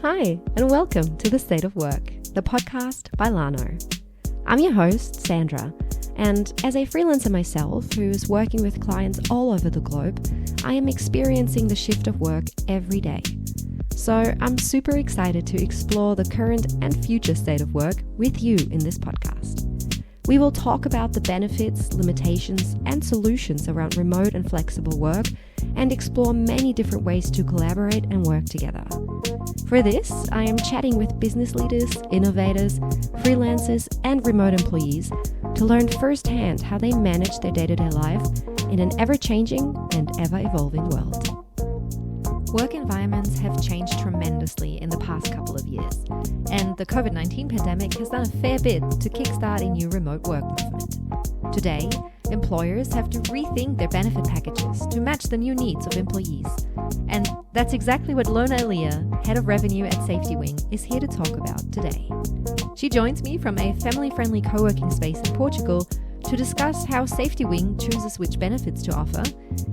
Hi, and welcome to The State of Work, the podcast by Lano. I'm your host, Sandra, and as a freelancer myself who's working with clients all over the globe, I am experiencing the shift of work every day. So I'm super excited to explore the current and future state of work with you in this podcast. We will talk about the benefits, limitations, and solutions around remote and flexible work and explore many different ways to collaborate and work together. For this, I am chatting with business leaders, innovators, freelancers, and remote employees to learn firsthand how they manage their day-to-day life in an ever-changing and ever-evolving world. Work environments have changed tremendously in the past couple of years, and the COVID-19 pandemic has done a fair bit to kickstart a new remote work movement. Today, employers have to rethink their benefit packages to match the new needs of employees. And that's exactly what Lona Alia, Head of Revenue at Safetywing, is here to talk about today. She joins me from a family-friendly co-working space in Portugal to discuss how Safetywing chooses which benefits to offer,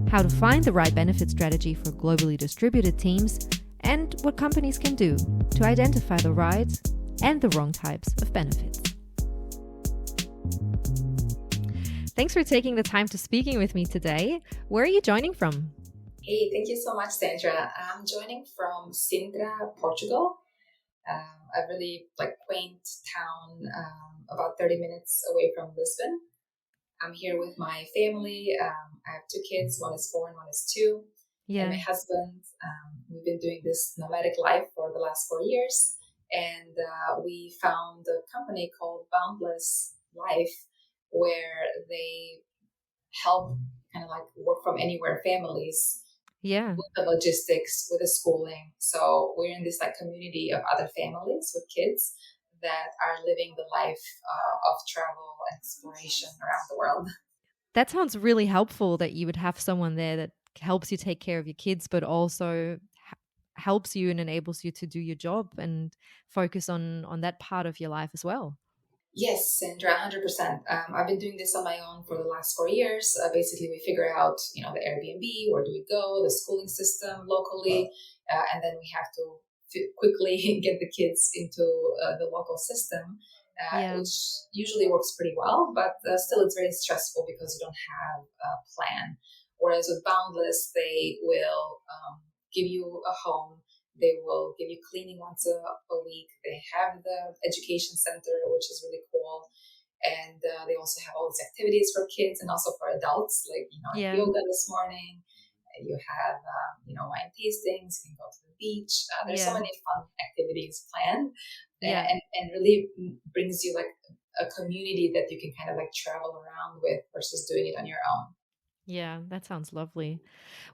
how to find the right benefit strategy for globally distributed teams, and what companies can do to identify the right and the wrong types of benefits. Thanks for taking the time to speaking with me today. Where are you joining from? Hey, thank you so much, Sandra. I'm joining from Sandra, Portugal. A really quaint town, about 30 minutes away from Lisbon. I'm here with my family. I have two kids. One is 4 and one is 2. Yeah. And my husband. We've been doing this nomadic life for the last 4 years. And we found a company called Boundless Life, where they help work from anywhere families. Yeah. With the logistics, with the schooling. So we're in this community of other families with kids that are living the life of travel and exploration around the world. That sounds really helpful that you would have someone there that helps you take care of your kids, but also helps you and enables you to do your job and focus on that part of your life as well. Yes, Sandra, 100%. I've been doing this on my own for the last 4 years. Basically, we figure out, the Airbnb, where do we go, the schooling system locally, and then we have to quickly get the kids into the local system, which usually works pretty well, but still it's very stressful because you don't have a plan. Whereas with Boundless, they will give you a home. They will give you cleaning once a week. They have the education center, which is really cool. And they also have all these activities for kids and also for adults, yoga this morning. You have, wine tastings. You can go to the beach. There's so many fun activities planned. And really brings you a community that you can travel around with versus doing it on your own. Yeah, that sounds lovely.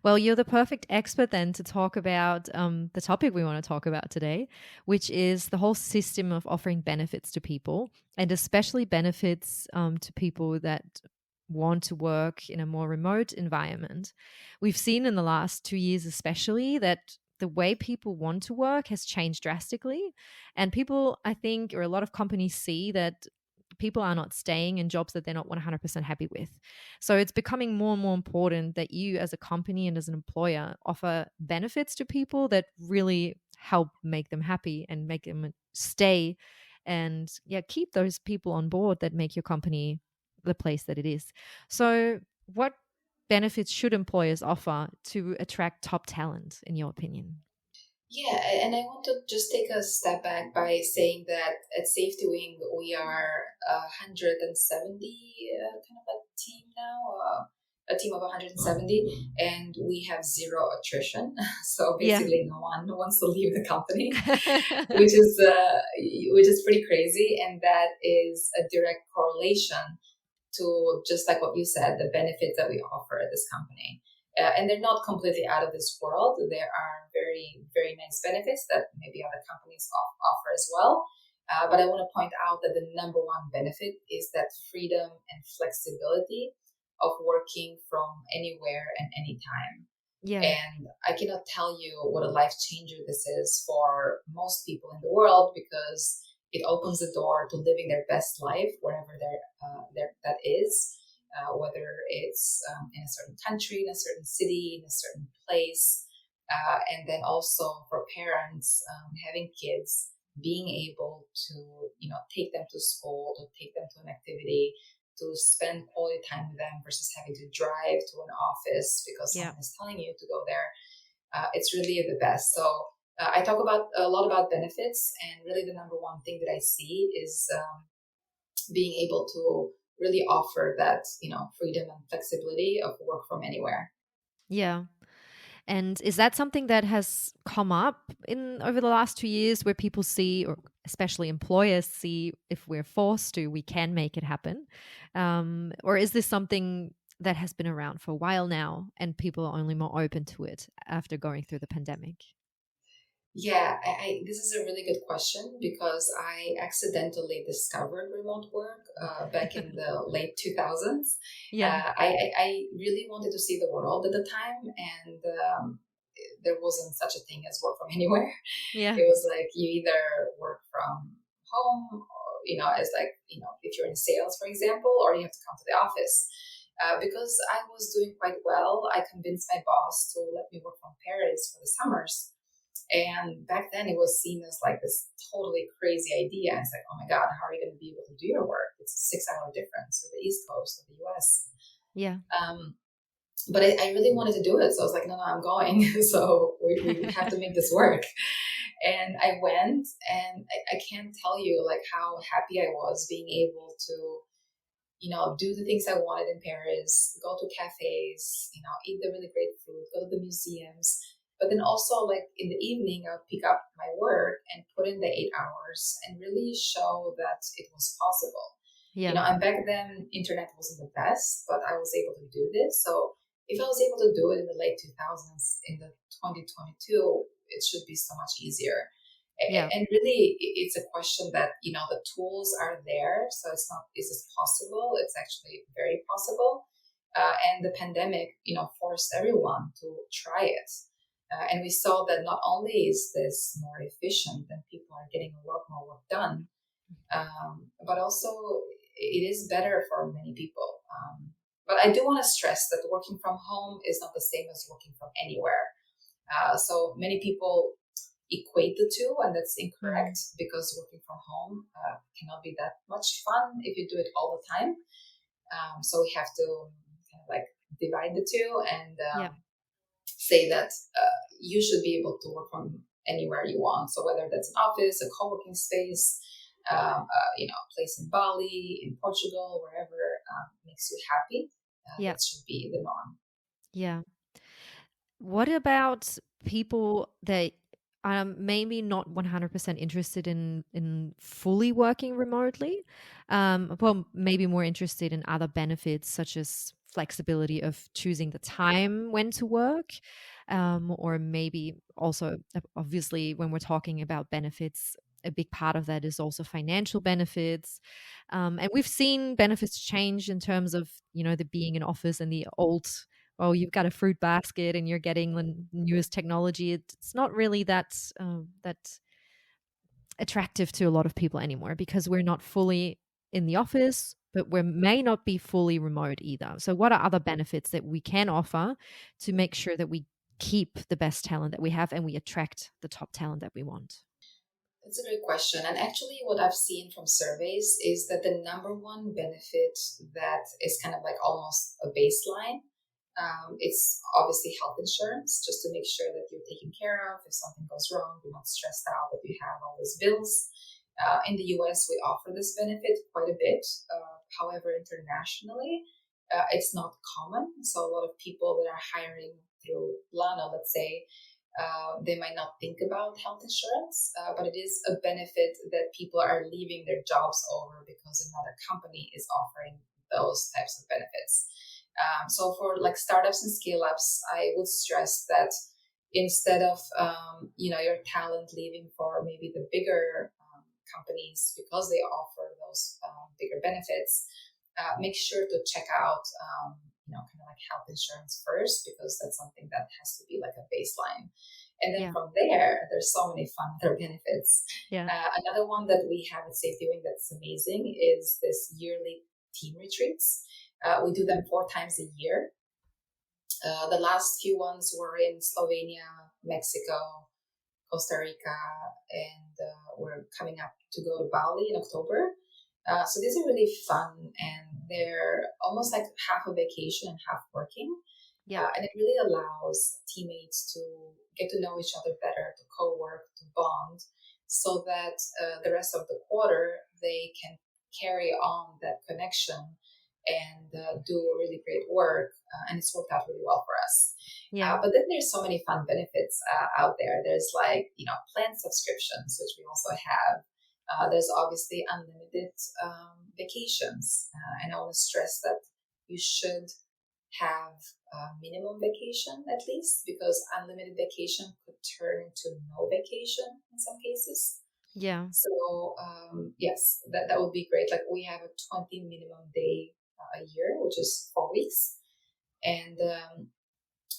Well, you're the perfect expert then to talk about the topic we want to talk about today, which is the whole system of offering benefits to people, and especially benefits to people that want to work in a more remote environment. We've seen in the last 2 years especially that the way people want to work has changed drastically. And people, I think, or a lot of companies see that people are not staying in jobs that they're not 100% happy with. So it's becoming more and more important that you as a company and as an employer offer benefits to people that really help make them happy and make them stay and keep those people on board that make your company the place that it is. So what benefits should employers offer to attract top talent, in your opinion? Yeah, and I want to just take a step back by saying that at Safetywing, we are 170 team now, a team of 170, and we have zero attrition. So basically, no one wants to leave the company, which is pretty crazy, and that is a direct correlation to just like what you said, the benefits that we offer at this company. And they're not completely out of this world. There are very, very nice benefits that maybe other companies offer as well. But I want to point out that the number one benefit is that freedom and flexibility of working from anywhere and anytime. Yeah. And I cannot tell you what a life changer this is for most people in the world, because it opens the door to living their best life wherever that is. Whether it's in a certain country, in a certain city, in a certain place, And then also for parents having kids, being able to, take them to school, to take them to an activity, to spend quality time with them versus having to drive to an office because Yeah. someone is telling you to go there. It's really the best. So I talk about a lot about benefits, and really the number one thing that I see is being able to really offer that, freedom and flexibility of work from anywhere. Yeah. And is that something that has come up in over the last 2 years where people see, or especially employers see, if we're forced to, we can make it happen? Or is this something that has been around for a while now and people are only more open to it after going through the pandemic? Yeah, this is a really good question because I accidentally discovered remote work back in the late 2000s. Yeah. I really wanted to see the world at the time, and there wasn't such a thing as work from anywhere. Yeah. It was like you either work from home, or, as like, if you're in sales, for example, or you have to come to the office. Because I was doing quite well, I convinced my boss to let me work from Paris for the summers. And back then it was seen as like this totally crazy idea. It's like, oh my God, how are you going to be able to do your work? It's a 6 hour difference with the East Coast of the US. Yeah. But I really wanted to do it. So I was like, no, I'm going. So we have to make this work. And I went, and I can't tell you like how happy I was being able to, do the things I wanted in Paris, go to cafes, eat the really great food, go to the museums. But then also, like in the evening, I would pick up my work and put in the 8 hours and really show that it was possible. Yeah. And back then, internet wasn't the best, but I was able to do this. So if I was able to do it in the late 2000s, in the 2022, it should be so much easier. Yeah. And really, it's a question that, the tools are there. So it's not, is this possible? It's actually very possible. And the pandemic, forced everyone to try it. And we saw that not only is this more efficient and people are getting a lot more work done, but also it is better for many people. But I do want to stress that working from home is not the same as working from anywhere. So many people equate the two, and that's incorrect because working from home cannot be that much fun if you do it all the time. So we have to kind of like divide the two and say that you should be able to work from anywhere you want. So whether that's an office, a co-working space, a place in Bali, in Portugal, wherever makes you happy, that should be the norm. Yeah. What about people that are maybe not 100% interested in fully working remotely? Well, maybe more interested in other benefits such as flexibility of choosing the time when to work, or maybe also, obviously, when we're talking about benefits, a big part of that is also financial benefits. And we've seen benefits change in terms of, the being in office and the old, oh, you've got a fruit basket and you're getting the newest technology. It's not really that attractive to a lot of people anymore because we're not fully in the office, but we may not be fully remote either. So what are other benefits that we can offer to make sure that we keep the best talent that we have and we attract the top talent that we want? That's a great question. And actually, what I've seen from surveys is that the number one benefit that is kind of like almost a baseline, it's obviously health insurance, just to make sure that you're taken care of. If something goes wrong, you're not stressed out that you have all these bills. In the US, we offer this benefit quite a bit. However, internationally, it's not common. So a lot of people that are hiring through Lana, let's say, they might not think about health insurance, but it is a benefit that people are leaving their jobs over because another company is offering those types of benefits. So for like startups and scale ups, I would stress that instead of your talent leaving for maybe the bigger companies because they offer those bigger benefits, make sure to check out kind of like health insurance first, because that's something that has to be like a baseline. And then from there, there's so many fun other benefits. Another one that we have at Safetywing that's amazing is this yearly team retreats. We do them 4 times a year. The last few ones were in Slovenia, Mexico, Costa Rica, and we're coming up to go to Bali in October. So these are really fun, and they're almost like half a vacation and half working. Yeah. And it really allows teammates to get to know each other better, to co-work, to bond, so that the rest of the quarter they can carry on that connection and do really great work. And it's worked out really well for us. Yeah. But then there's so many fun benefits out there. There's like, plan subscriptions, which we also have. There's obviously unlimited vacations. And I want to stress that you should have a minimum vacation at least, because unlimited vacation could turn into no vacation in some cases. Yeah. So yes, that would be great. Like we have a 20 minimum day a year, which is 4 weeks. And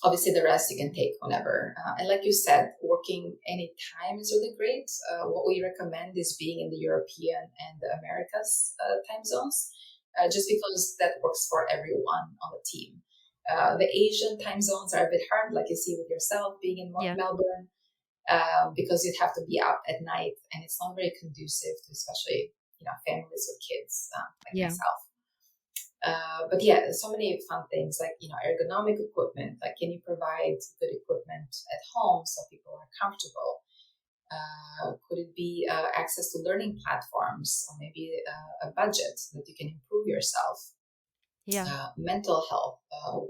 obviously the rest you can take whenever. And like you said, working anytime is really great. What we recommend is being in the European and the Americas time zones, just because that works for everyone on the team. The Asian time zones are a bit hard, like you see with yourself being in Melbourne, because you'd have to be up at night, and it's not very conducive to especially families with kids like myself. But yeah, so many fun things like ergonomic equipment. Like, can you provide good equipment at home so people are comfortable? Could it be access to learning platforms, or maybe a budget that you can improve yourself? Yeah. Mental health,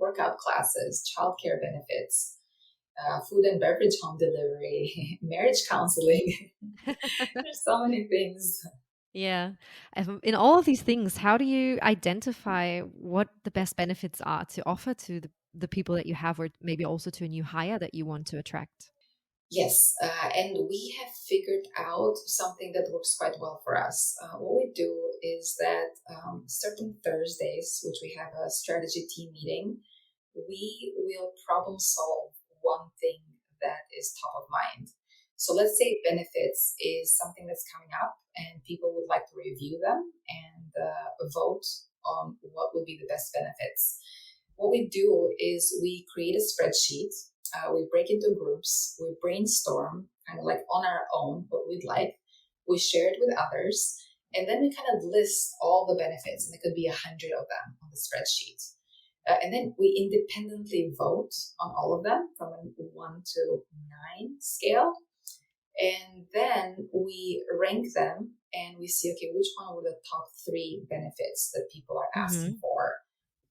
workout classes, childcare benefits, food and beverage home delivery, marriage counseling. There's so many things. Yeah. In all of these things, how do you identify what the best benefits are to offer to the people that you have, or maybe also to a new hire that you want to attract? Yes, and we have figured out something that works quite well for us. What we do is that certain Thursdays, which we have a strategy team meeting, we will problem solve one thing that is top of mind. So let's say benefits is something that's coming up and people would like to review them and vote on what would be the best benefits. What we do is we create a spreadsheet. We break into groups. We brainstorm kind of like on our own what we'd like. We share it with others. And then we kind of list all the benefits. And there could be 100 of them on the spreadsheet. And then we independently vote on all of them from a 1 to 9 scale. And then we rank them and we see, okay, which one were the top 3 benefits that people are asking for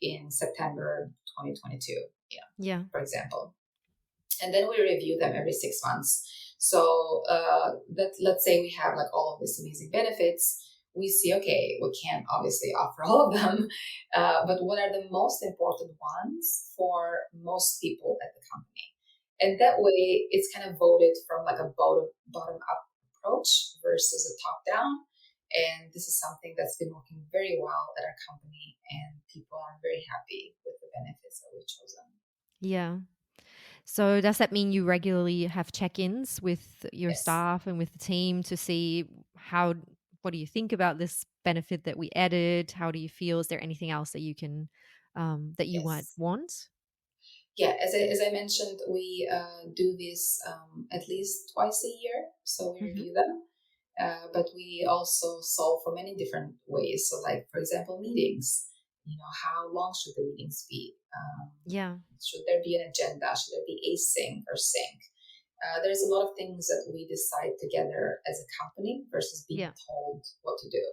in September 2022, for example. And then we review them every 6 months. So let's say we have like all of these amazing benefits. We see, okay, we can't obviously offer all of them, but what are the most important ones for most people at the company? And that way it's kind of voted from like a bottom up approach versus a top down. And this is something that's been working very well at our company, and people are very happy with the benefits that we've chosen. Yeah. So does that mean you regularly have check-ins with your staff and with the team to see what do you think about this benefit that we added? How do you feel? Is there anything else that you can, that you might want? Yeah, as I mentioned, we do this at least twice a year. So we review them, but we also solve for many different ways. So like, for example, meetings. How long should the meetings be? Should there be an agenda? Should there be async or sync? There's a lot of things that we decide together as a company versus being told what to do.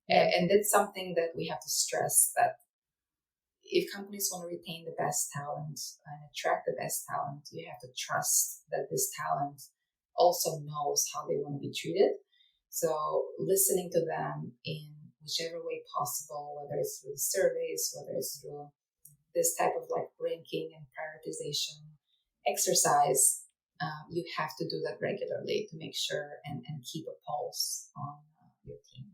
And that's something that we have to stress, that if companies want to retain the best talent and attract the best talent, you have to trust that this talent also knows how they want to be treated. So listening to them in whichever way possible, whether it's through surveys, whether it's through this type of like ranking and prioritization exercise, you have to do that regularly to make sure and keep a pulse on your team.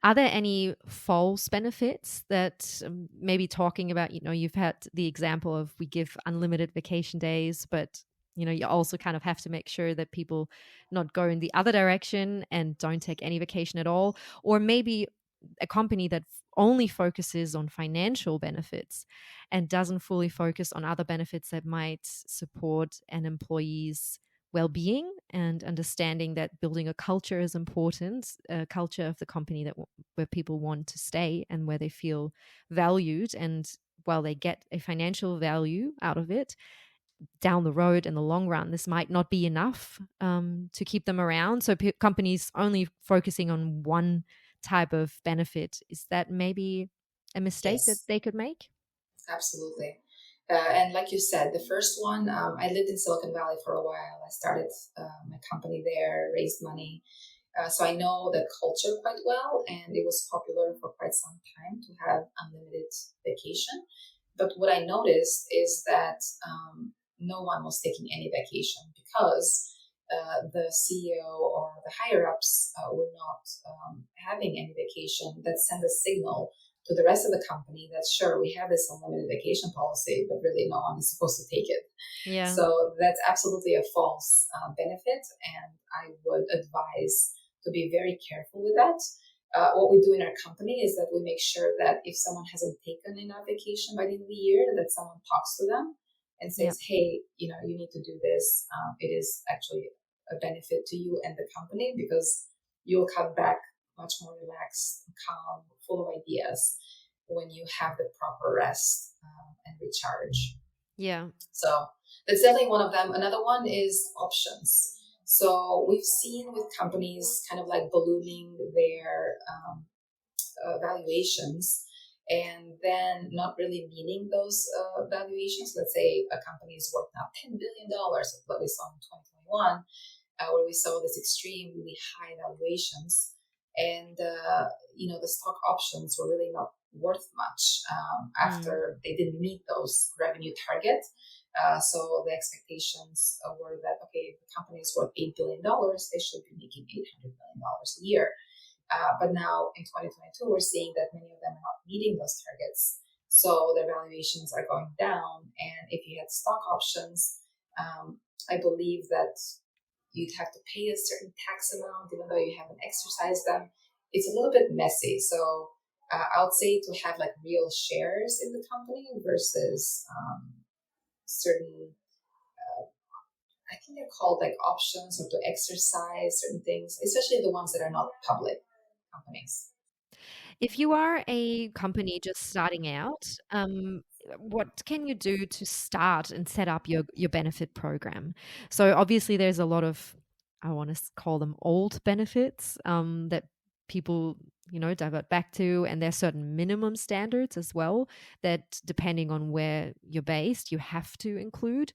Are there any false benefits that maybe talking about, you've had the example of we give unlimited vacation days, but you also kind of have to make sure that people not go in the other direction and don't take any vacation at all, or maybe a company that only focuses on financial benefits and doesn't fully focus on other benefits that might support an employee's well-being, and understanding that building a culture is important, a culture of the company that where people want to stay and where they feel valued, and while they get a financial value out of it, down the road in the long run, this might not be enough to keep them around. So companies only focusing on one type of benefit, is that maybe a mistake that Yes, they could make? absolutely. And like you said, the first one, I lived in Silicon Valley for a while. I started my company there, raised money. So I know the culture quite well, and it was popular for quite some time to have unlimited vacation. But what I noticed is that no one was taking any vacation because the CEO or the higher ups were not having any vacation. That sent a signal to the rest of the company that sure, we have this unlimited vacation policy, but really no one is supposed to take it. Yeah. So that's absolutely a false benefit, and I would advise to be very careful with that. What we do in our company is that we make sure that if someone hasn't taken enough vacation by the end of the year, that someone talks to them and Yeah. says, hey, you need to do this. It is actually a benefit to you and the company because you'll come back much more relaxed, calm, full of ideas when you have the proper rest and recharge. Yeah. So that's definitely one of them. Another one is options. So we've seen with companies kind of like ballooning their valuations and then not really meeting those valuations. Let's say a company is worth now $10 billion, what we saw in 2021, where we saw this extreme, really high valuations. And, the stock options were really not worth much Mm. after they didn't meet those revenue targets. So the expectations were that, okay, if the company is worth $8 billion, they should be making $800 million a year. But now in 2022, we're seeing that many of them are not meeting those targets. So their valuations are going down. And if you had stock options, I believe that you'd have to pay a certain tax amount, even though you haven't exercised them. It's a little bit messy. So I would say to have like real shares in the company versus certain, I think they're called like options, or to exercise certain things, especially the ones that are not public companies. If you are a company just starting out, what can you do to start and set up your benefit program? So obviously, there's a lot of, I want to call them old benefits, that people divert back to, and there's certain minimum standards as well that, depending on where you're based, you have to include.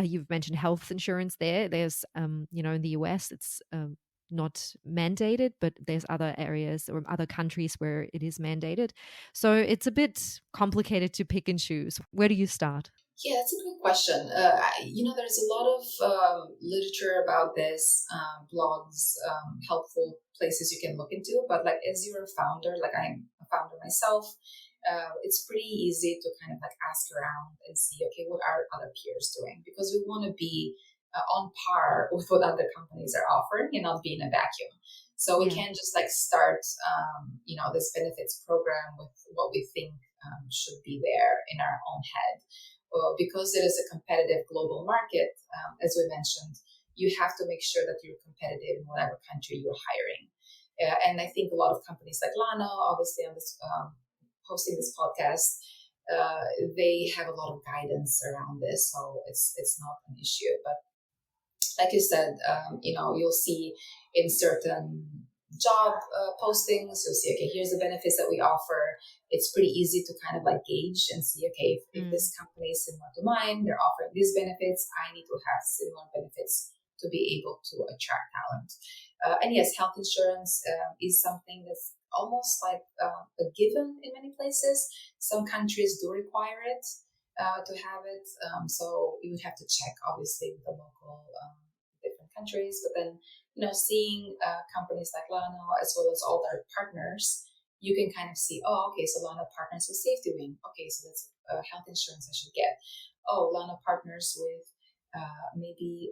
You've mentioned health insurance there. There's in the US, it's not mandated, but there's other areas or other countries where it is mandated. So it's a bit complicated to pick and choose. Where do you start? Yeah, that's a great question. There's a lot of literature about this, blogs, helpful places you can look into. But like, as you're a founder, like I'm a founder myself, it's pretty easy to kind of like ask around and see, okay, what are other peers doing? Because we want to be on par with what other companies are offering and not be in a vacuum. So we Yeah. can't just like start, this benefits program with what we think should be there in our own head. Because it is a competitive global market, as we mentioned, you have to make sure that you're competitive in whatever country you're hiring. And I think a lot of companies like Lana, obviously on this hosting this podcast, they have a lot of guidance around this, so it's not an issue. But like you said, you'll see in certain job postings, you'll see, okay, here's the benefits that we offer. It's pretty easy to kind of like gauge and see, okay, if Mm. this company is similar to mine, they're offering these benefits, I need to have similar benefits to be able to attract talent. And yes, health insurance is something that's almost like a given in many places. Some countries do require it to have it. So you would have to check, obviously, with the local different countries. But then, seeing companies like Lana as well as all their partners, you can kind of see, oh, okay, so Lana partners with Safetywing. Okay, so that's health insurance I should get. Oh, Lana partners with maybe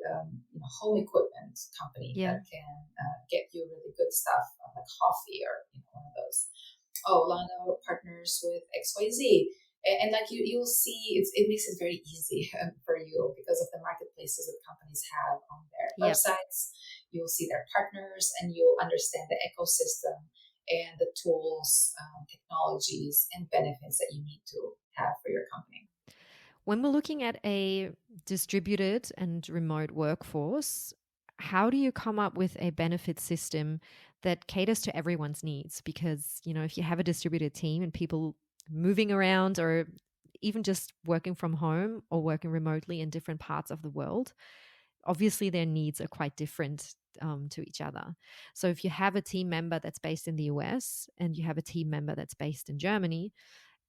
home equipment company Yeah. that can get you really good stuff like coffee or one of those. oh, Lana partners with XYZ. And like you'll see, it makes it very easy for you because of the marketplaces that companies have on their Yep. websites. You'll see their partners, and you'll understand the ecosystem and the tools, technologies, and benefits that you need to have for your company. When we're looking at a distributed and remote workforce, how do you come up with a benefit system that caters to everyone's needs? Because, if you have a distributed team and people moving around or even just working from home or working remotely in different parts of the world, obviously their needs are quite different to each other. So if you have a team member that's based in the US and you have a team member that's based in Germany,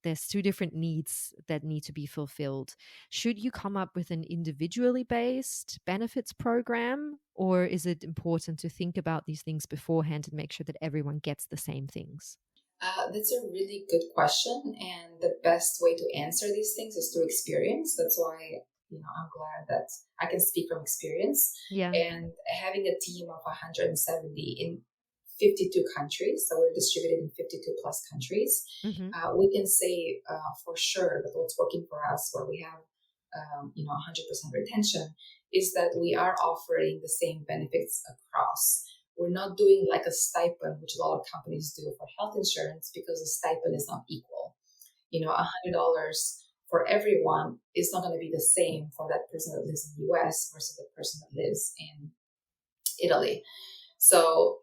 there's two different needs that need to be fulfilled. Should you come up with an individually based benefits program, or is it important to think about these things beforehand and make sure that everyone gets the same things? That's a really good question, and the best way to answer these things is through experience. That's why I'm glad that I can speak from experience. Yeah. And having a team of 170 in 52 countries, so we're distributed in 52 plus countries, Mm-hmm. we can say for sure that what's working for us, where we have 100% retention, is that we are offering the same benefits across. We're not doing like a stipend, which a lot of companies do for health insurance, because the stipend is not equal. $100 for everyone is not going to be the same for that person that lives in the US versus the person that lives in Italy. So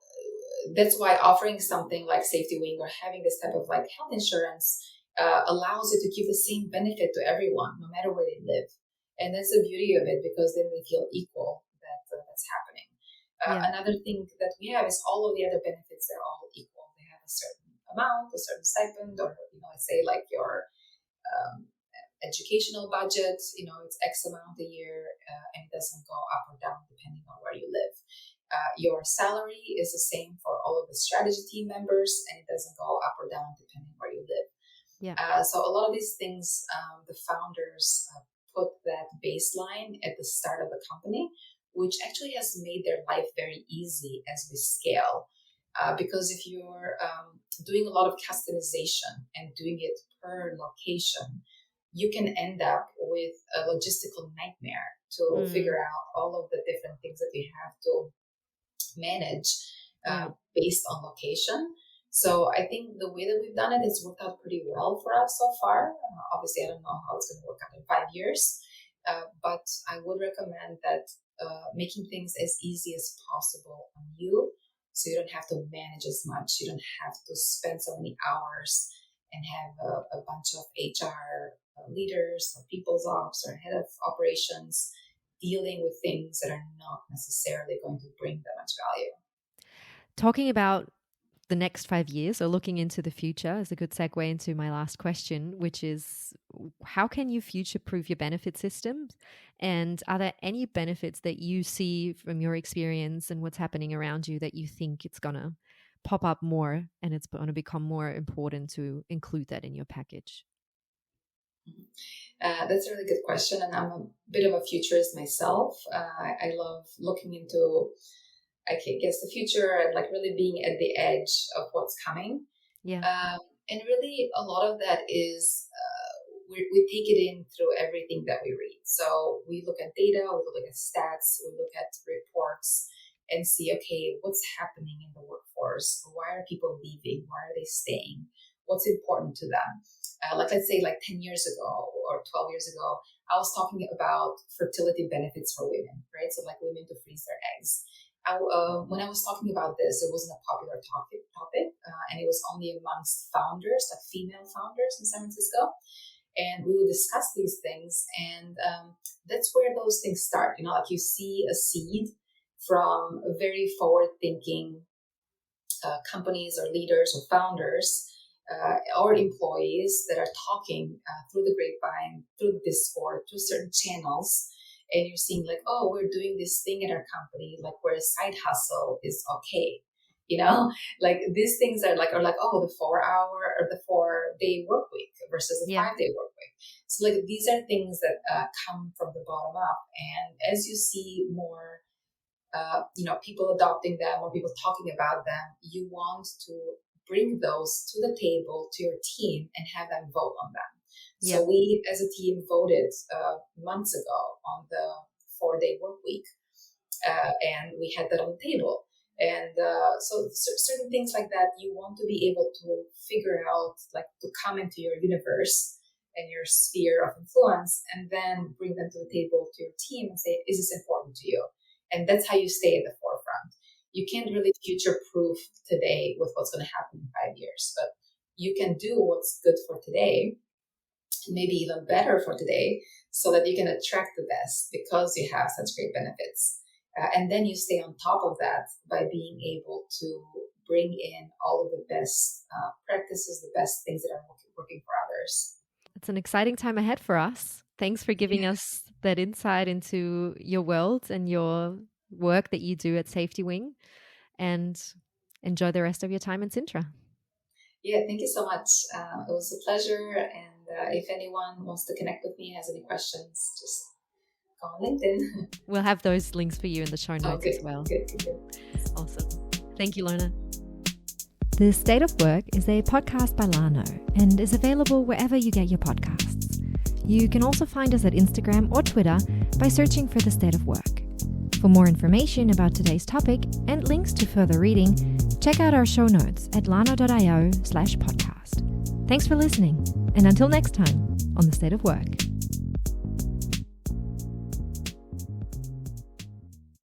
that's why offering something like Safetywing or having this type of like health insurance allows you to give the same benefit to everyone, no matter where they live. And that's the beauty of it, because then they feel equal that's happening. Yeah. Another thing that we have is all of the other benefits, they're all equal. They have a certain amount, a certain stipend, or, let's say like your um, educational budget, it's X amount a year, and it doesn't go up or down depending on where you live. Your salary is the same for all of the strategy team members, and it doesn't go up or down depending where you live. Yeah. So a lot of these things, the founders put that baseline at the start of the company, which actually has made their life very easy as we scale. Because if you're doing a lot of customization and doing it per location, you can end up with a logistical nightmare to figure out all of the different things that you have to manage based on location. So I think the way that we've done it, it's worked out pretty well for us so far. Obviously, I don't know how it's going to work out in 5 years, but I would recommend that making things as easy as possible on you, so you don't have to manage as much. You don't have to spend so many hours and have a bunch of HR leaders or people's ops or head of operations dealing with things that are not necessarily going to bring them much value. Talking about the next 5 years or looking into the future is a good segue into my last question, which is how can you future-proof your benefit systems? And are there any benefits that you see from your experience and what's happening around you that you think it's going to pop up more and it's going to become more important to include that in your package? That's a really good question, and I'm a bit of a futurist myself. I love looking into, I guess, the future and like really being at the edge of what's coming. Yeah. And really, a lot of that is we take it in through everything that we read. So we look at data, we look at stats, we look at reports, and see, okay, what's happening in the workforce? Why are people leaving? Why are they staying? What's important to them? Like let's say like 10 years ago or 12 years ago, I was talking about fertility benefits for women, right? So like women to freeze their eggs. When I was talking about this, it wasn't a popular topic, and it was only amongst founders, like female founders in San Francisco. And we would discuss these things, and that's where those things start. Like you see a seed from very forward-thinking companies or leaders or founders or employees that are talking through the grapevine, through Discord, through certain channels, and you're seeing like, oh, we're doing this thing in our company, like where a side hustle is okay. Like these things are like, oh, the 4-hour or the 4-day work week versus the 5-day work week. So like these are things that come from the bottom up. And as you see more, people adopting them or people talking about them, you want to bring those to the table, to your team, and have them vote on them. Yeah. So we, as a team, voted months ago on the 4-day work week, and we had that on the table. And so certain things like that, you want to be able to figure out, like to come into your universe and your sphere of influence, and then bring them to the table to your team and say, is this important to you? And that's how you stay at the forefront. You can't really future-proof today with what's going to happen in 5 years, but you can do what's good for today, maybe even better for today, so that you can attract the best because you have such great benefits. And then you stay on top of that by being able to bring in all of the best practices, the best things that are working for others. It's an exciting time ahead for us. Thanks for giving us that insight into your world and your work that you do at Safetywing, and enjoy the rest of your time in Sintra. Yeah, thank you so much. It was a pleasure. And if anyone wants to connect with me, has any questions, just go on LinkedIn. We'll have those links for you in the show notes as well. Good. Awesome. Thank you, Lona. The State of Work is a podcast by Lano and is available wherever you get your podcasts. You can also find us at Instagram or Twitter by searching for The State of Work. For more information about today's topic and links to further reading, check out our show notes at lano.io/podcast. Thanks for listening, and until next time on The State of Work.